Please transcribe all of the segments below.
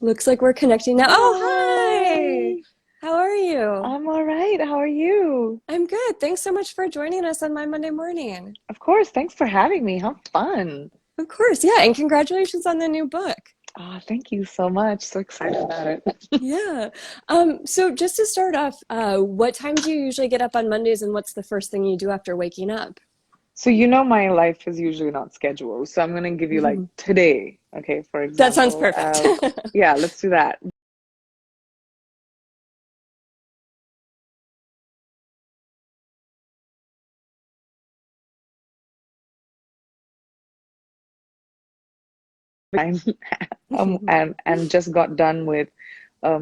Looks like we're connecting now. Oh, hi! Hi, How are you? I'm all right. How are you? I'm good. Thanks so much for joining us on my Monday morning. Of course, thanks for having me. How fun. Of course, yeah, and congratulations on the new book. Thank you so much. So excited about it. Yeah. So just to start off, what time do you usually get up on Mondays and what's the first thing you do after waking up? So you know my life is usually not scheduled. So I'm gonna give you like Mhm. today, okay, for That sounds example. perfect. Yeah, let's do that. I'm and just got done with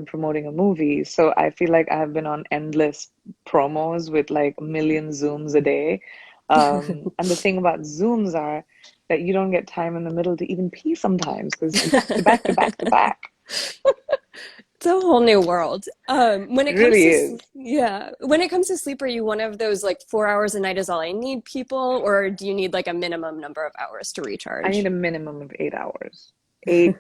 promoting a movie. So I feel like I have been on endless promos with like a million Zooms a day. And the thing about Zooms are that you don't get time in the middle to even pee sometimes because it's back to back to back to back. It's a whole new world. When It it comes really to is. yeah, when it comes to sleep, are you one of those like 4 hours a night is all I need people, or do you need like a minimum number of hours to I need recharge? a minimum of 8 hours, 8,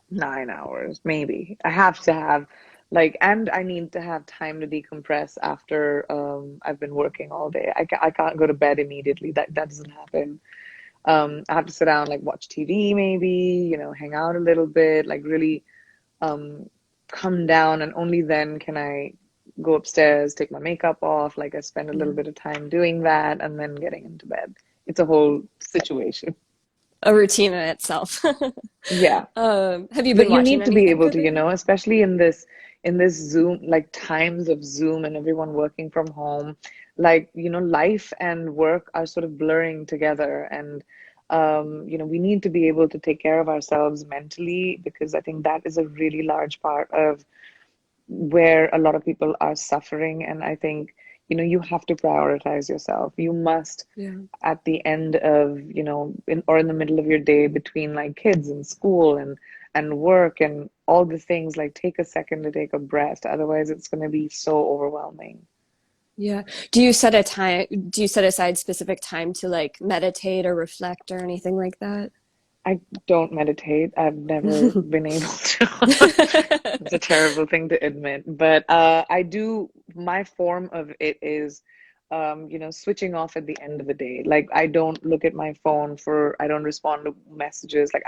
9 hours, maybe. I have to have like, and I need to have time to decompress after I've been working all day. I can't go to bed immediately. That doesn't happen. I have to sit down, like watch TV maybe, hang out a little bit, like really um, come down, and only then can I go upstairs, take my makeup off. Like I spend a little Yeah. bit of time doing that and then getting into bed. It's a whole situation. A routine in itself. Yeah. Have you But been you watching need to be anything able good to, lately? especially in this Zoom, like times of Zoom and everyone working from home, like, life and work are sort of blurring together. And we need to be able to take care of ourselves mentally because I think that is a really large part of where a lot of people are suffering. And I think, you have to prioritize yourself. You must Yeah. at the end of, or in the middle of your day between like kids and school and work and all the things, like take a second to take a breath. Otherwise, it's going to be so overwhelming. Yeah. Do you set a time, do you set aside specific time to like meditate or reflect or anything like that? I don't meditate. I've never been able to. It's a terrible thing to admit, but I do. My form of it is, switching off at the end of the day. Like I don't look at my phone I don't respond to messages. Like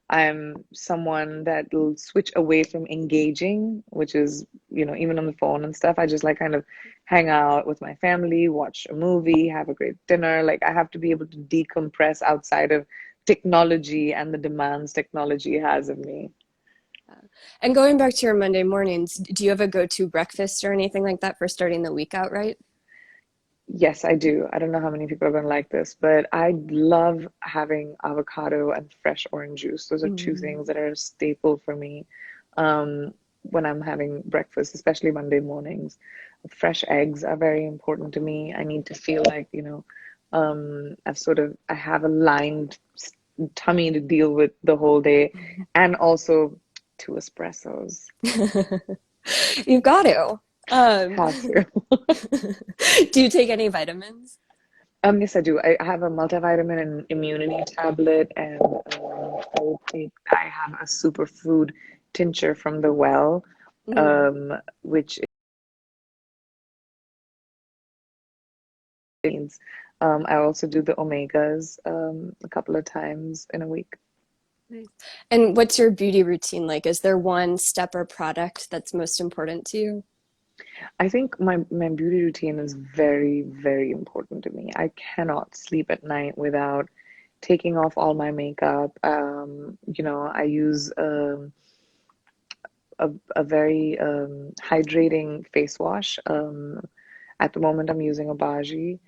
I'm someone that will switch away from engaging, which is, even on the phone and stuff. I just like kind of hang out with my family, watch a movie, have a great dinner. Like I have to be able to decompress outside of technology and the demands technology has of me. And going back to your Monday mornings, do you have a go-to breakfast or anything like that for starting the week out right? Yes, I do. I don't know how many people are going to like this, but I love having avocado and fresh orange juice. Those are two Mm, things that are a staple for me when I'm having breakfast, especially Monday mornings. Fresh eggs are very important to me. I need to feel like, I have a lined tummy to deal with the whole day, and also two espressos. you've got to. Um, Have to. do you take any vitamins? Yes, I do. I have a multivitamin and immunity tablet, and I have a superfood tincture from the well, Mm, which means I also do the omegas a couple of times in a week. nice. And what's your beauty routine like? Is there one step or product that's most important to you? I think my beauty routine is very, very important to me. I cannot sleep at night without taking off all my makeup. I use a very hydrating face wash. At the moment, I'm using a Baji.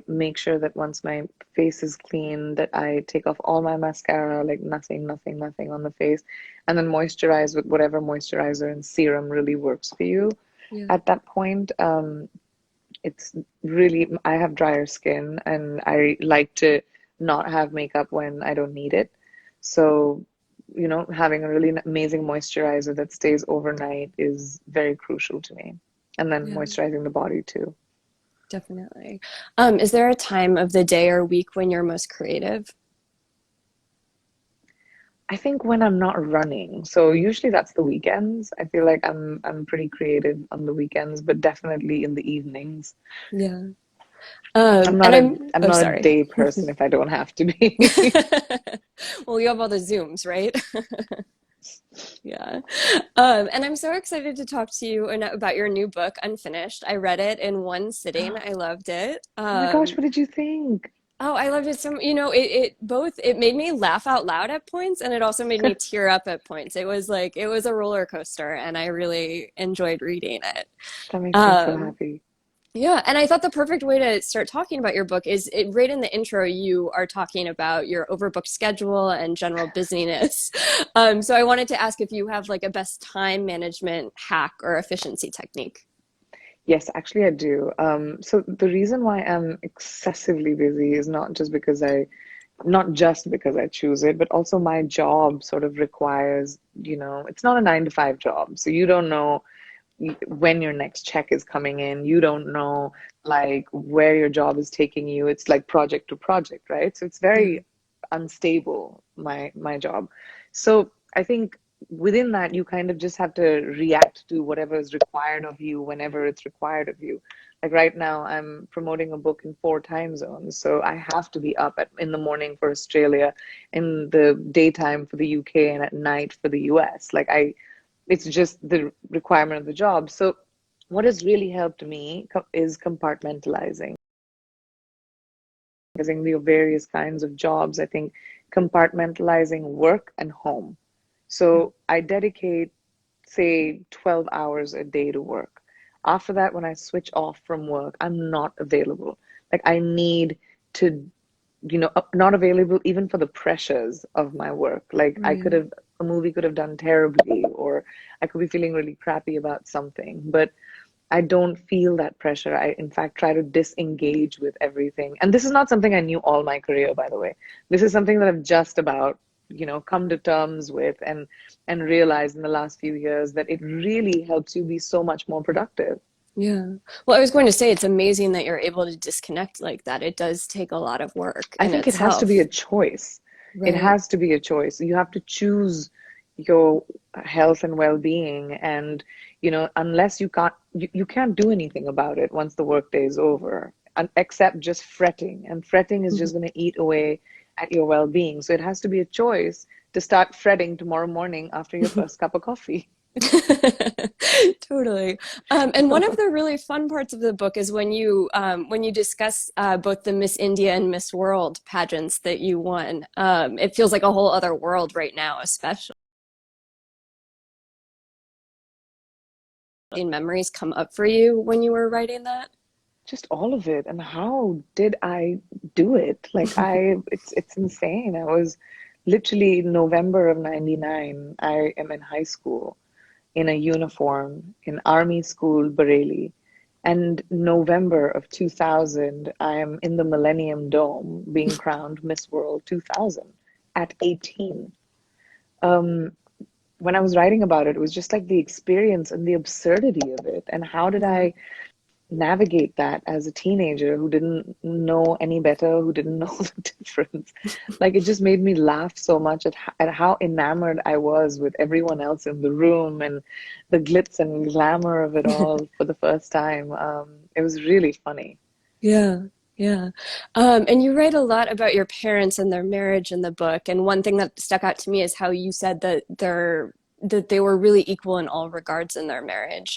Make sure that once my face is clean, that I take off all my mascara, like nothing, nothing, nothing on the face, and then moisturize with whatever moisturizer and serum really works for you. Yeah. At that point, it's really, I have drier skin and I like to not have makeup when I don't need it. So, having a really amazing moisturizer that stays overnight is very crucial to me. And then Yeah. moisturizing the body too. definitely. Is there a time of the day or week when you're most creative? I think when I'm not running, so usually that's the weekends. I feel like I'm pretty creative on the weekends, but definitely in the evenings. Yeah. I'm And not a I'm, I'm oh, not a sorry. day person if I don't have to be. Well, you have all the Zooms, right? Yeah. And I'm so excited to talk to you about your new book, Unfinished. I read it in one sitting. I loved it. Oh my gosh, what did you think? Oh, I loved it so, it both, it made me laugh out loud at points and it also made me tear up at points. It was like, it was a roller coaster and I really enjoyed reading it. That makes me so Um, happy. Yeah, and I thought the perfect way to start talking about your book is right in the intro, you are talking about your overbooked schedule and general busyness. So I wanted to ask if you have like a best time management hack or efficiency technique. Yes, actually I do. So the reason why I'm excessively busy is not just because I choose it, but also my job sort of requires, it's not a 9 to 5 job. So you don't know when your next check is coming in. You don't know like where your job is taking you. It's like project to project, right? So it's Yeah. very unstable, my job. So I think within that, you kind of just have to react to whatever is required of you whenever it's required of you. Like right now, I'm promoting a book in 4 time zones, so I have to be up in the morning for Australia, in the daytime for the UK, and at night for the US. It's just the requirement of the job. So what has really helped me is compartmentalizing the various kinds of jobs. I think compartmentalizing work and home. So I dedicate, say, 12 hours a day to work. After that, when I switch off from work, I'm not available. Like I need to, not available even for the pressures of my work. Like Right. a movie could have done terribly, or I could be feeling really crappy about something, but I don't feel that pressure. I, in fact, try to disengage with everything. And this is not something I knew all my career, by the way. This is something that I've just about, come to terms with and realized in the last few years that it really helps you be so much more productive. Yeah. Well, I was going to say it's amazing that you're able to disconnect like that. It does take a lot of work I in think it has to be a itself, choice. It right? has to be a choice. You have to choose your health and well-being, and unless you can't do anything about it once the workday is over, except just fretting. And fretting is just going to eat away at your well-being. So it has to be a choice to start fretting tomorrow morning after your first cup of coffee. Totally. And one of the really fun parts of the book is when you discuss both the Miss India and Miss World pageants that you won. It feels like a whole other world right now, especially. Memories come up for you when you were writing that? Just all of it. And how did I do it? It's insane. I was literally November of 99. I am in high school in a uniform in Army School, Bareilly. And November of 2000, I am in the Millennium Dome being crowned Miss World 2000 at 18. Um, when I was writing about it, it was just like the experience and the absurdity of it. And how did Yeah. I navigate that as a teenager who didn't know any better, who didn't know the difference? Like it just made me laugh so much at how enamored I was with everyone else in the room and the glitz and glamour of it all for the first time. It was really funny. Yeah, yeah. And you write a lot about your parents and their marriage in the book. And one thing that stuck out to me is how you said that they were really equal in all regards in their marriage.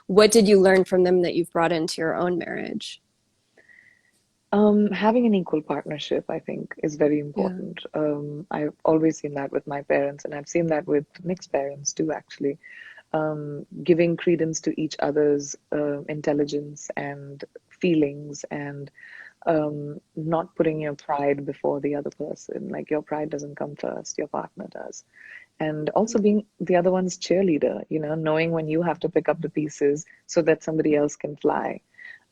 What did you learn from them that you've brought into your own marriage? Having an equal partnership, I think, is very Yeah. important. I've always seen that with my parents, and I've seen that with mixed parents too, actually. Giving credence to each other's intelligence and feelings, and not putting your pride before the other person. Like your pride doesn't come first, your partner does. And also being the other one's cheerleader, knowing when you have to pick up the pieces so that somebody else can fly,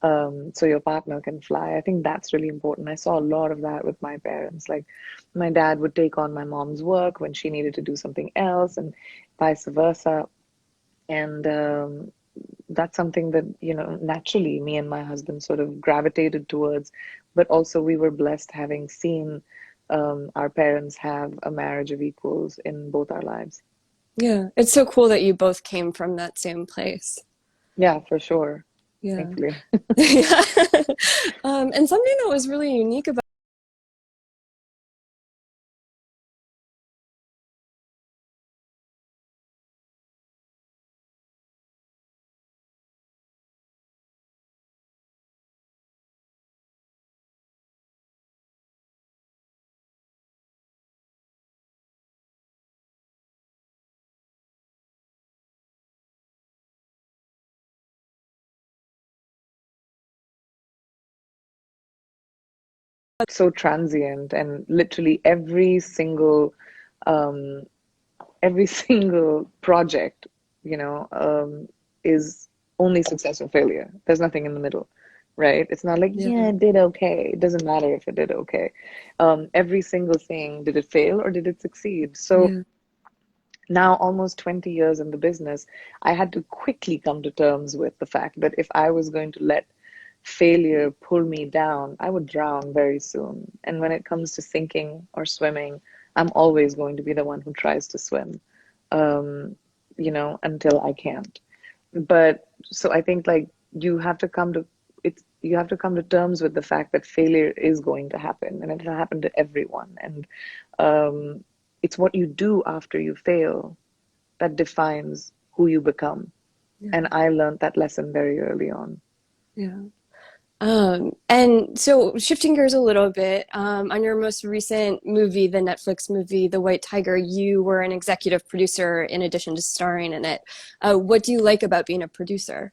so your partner can fly. I think that's really important. I saw a lot of that with my parents. Like my dad would take on my mom's work when she needed to do something else, and vice versa. And that's something that, naturally me and my husband sort of gravitated towards. But also, we were blessed having seen our parents have a marriage of equals in both our lives. Yeah. It's so cool that you both came from that same place. Yeah, for sure. Yeah. Thankfully. Yeah. And something that was really unique about So transient, and literally um, every single project, is only success or failure. There's nothing in the middle, right? It's not like, yeah, yeah, it did okay. It doesn't matter if it did okay. Every single thing, did it fail or did it succeed? So yeah, now, almost 20 years in the business, I had to quickly come to terms with the fact that if I was going to let failure pull me down, I would drown very soon. And when it comes to sinking or swimming, I'm always going to be the one who tries to swim, um, until I can't. But so I think, like, you have to come to you have to come to terms with the fact that failure is going to happen, and it'll happen to everyone. And um, it's what you do after you fail that defines who you become. And yeah, I learned that lesson very early on. yeah. And so shifting gears a little bit, on your most recent movie, the Netflix movie, The White Tiger, you were an executive producer in addition to starring in it. What do you like about being a producer?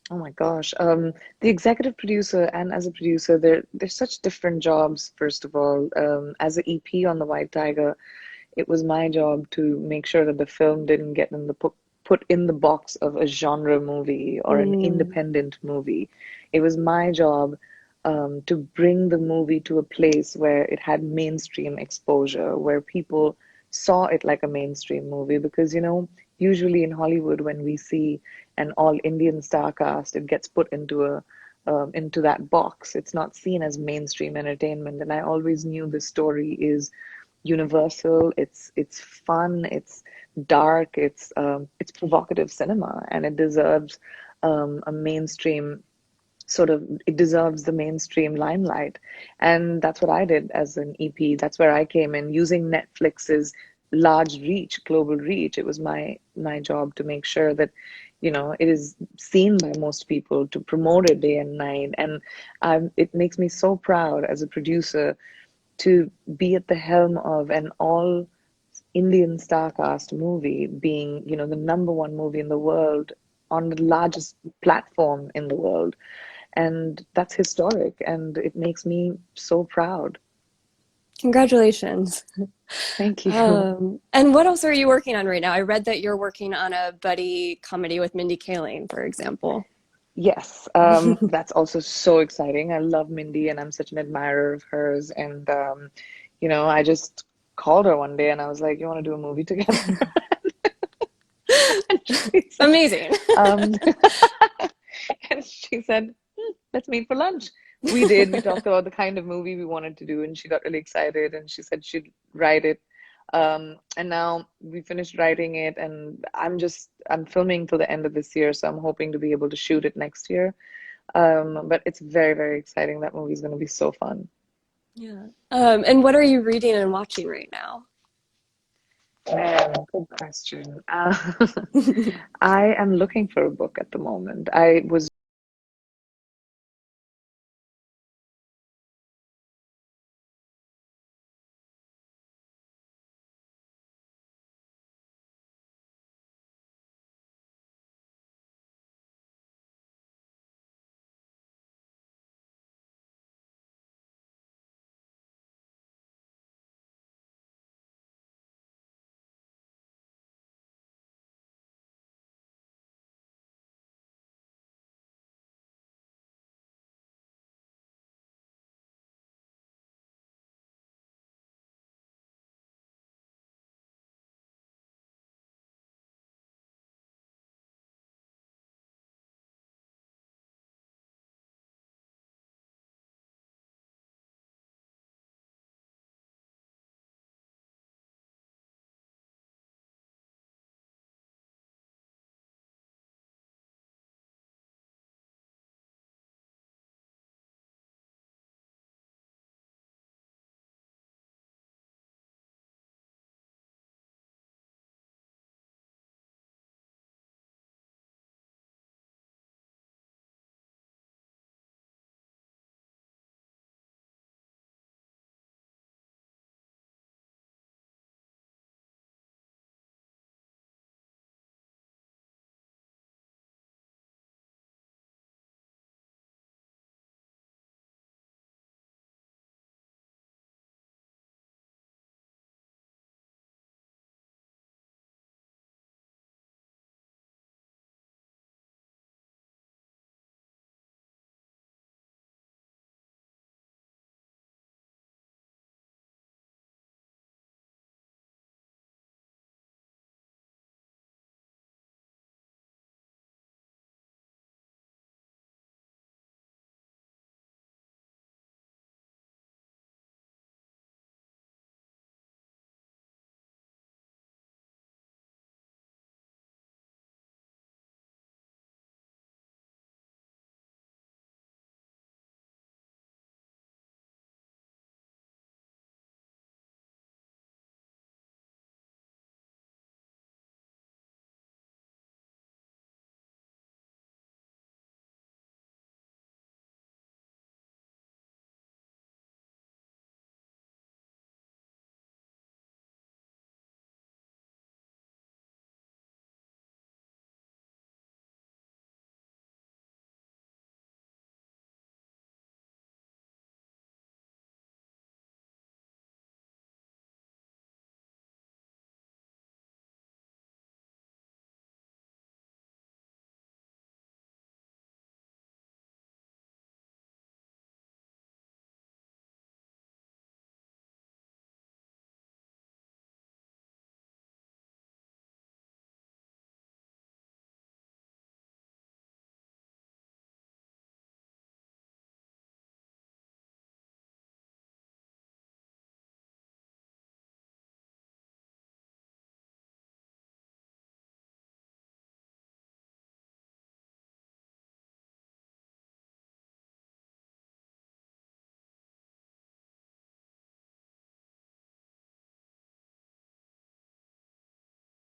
Oh my gosh. The executive producer and as a producer, they're such different jobs, first of all. As an EP on The White Tiger, it was my job to make sure that the film didn't get in the put in the box of a genre movie or an Mm, independent movie. It was my job to bring the movie to a place where it had mainstream exposure, where people saw it like a mainstream movie. Because, usually in Hollywood, when we see an all Indian star cast, it gets put into that box. It's not seen as mainstream entertainment. And I always knew the story is universal. It's fun. It's dark. It's provocative cinema, and it deserves a mainstream it deserves the mainstream limelight. And that's what I did as an EP. That's where I came in using Netflix's large reach, global reach. It was my job to make sure that, it is seen by most people, to promote it day and night. And it makes me so proud as a producer to be at the helm of an all Indian star cast movie, being, the number one movie in the world on the largest platform in the world. And that's historic, and it makes me so proud. congratulations. Thank you. And what else are you working on right now? I read that you're working on a buddy comedy with Mindy Kaling, for example. Yes, that's also so exciting. I love Mindy, and I'm such an admirer of hers. And I just called her one day and I was like, "You want to do a movie together?" And she said, Amazing. um, and she said, let's meet for lunch. We did. We talked about the kind of movie we wanted to do, and she got really excited, and she said she'd write it. And now we finished writing it, and I'm filming till the end of this year, so I'm hoping to be able to shoot it next year. But it's very, very exciting. That movie's going to be so fun. Yeah. And what are you reading and watching right now? Man, good question. I am looking for a book at the moment. I was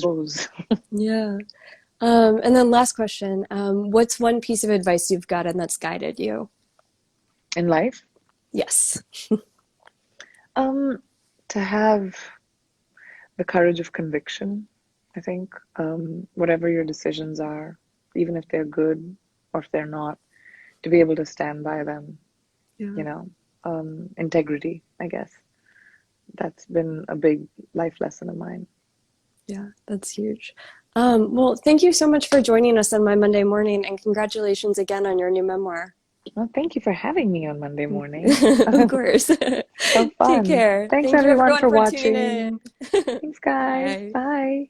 goes. Yeah. And then last question. What's one piece of advice you've gotten that's guided you? In life, Yes. um, to have the courage of conviction, I think. Whatever your decisions are, even if they're good or if they're not, to be able to stand by them, Yeah. you know. Integrity, I guess. That's been a big life lesson of mine. Yeah, that's huge. Well, thank you so much for joining us on my Monday morning, and congratulations again on your new memoir. Well, thank you for having me on Monday morning. Of course. So Take fun. care. Thanks Thank you everyone everyone for for tuning watching. in. Thanks, guys. Bye. Bye.